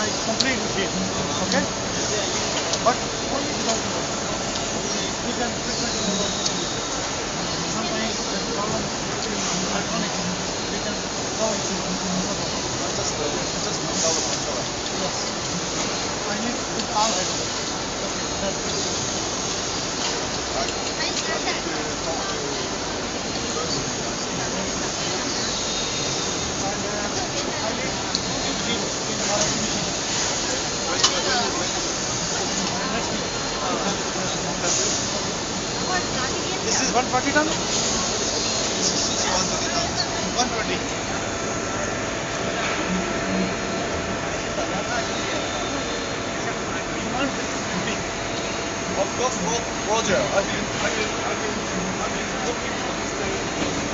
I complete with him. Okay? But only without the work. We can frequently work. Sometimes the problem is electronics. We can go into just controller. yes. I need to put all items. Okay, that's it. I need to talk to the person. I need 2 in our machine. This is 140 ton? This is 120 tons. 120. Of course, Roger. I've been looking for this thing.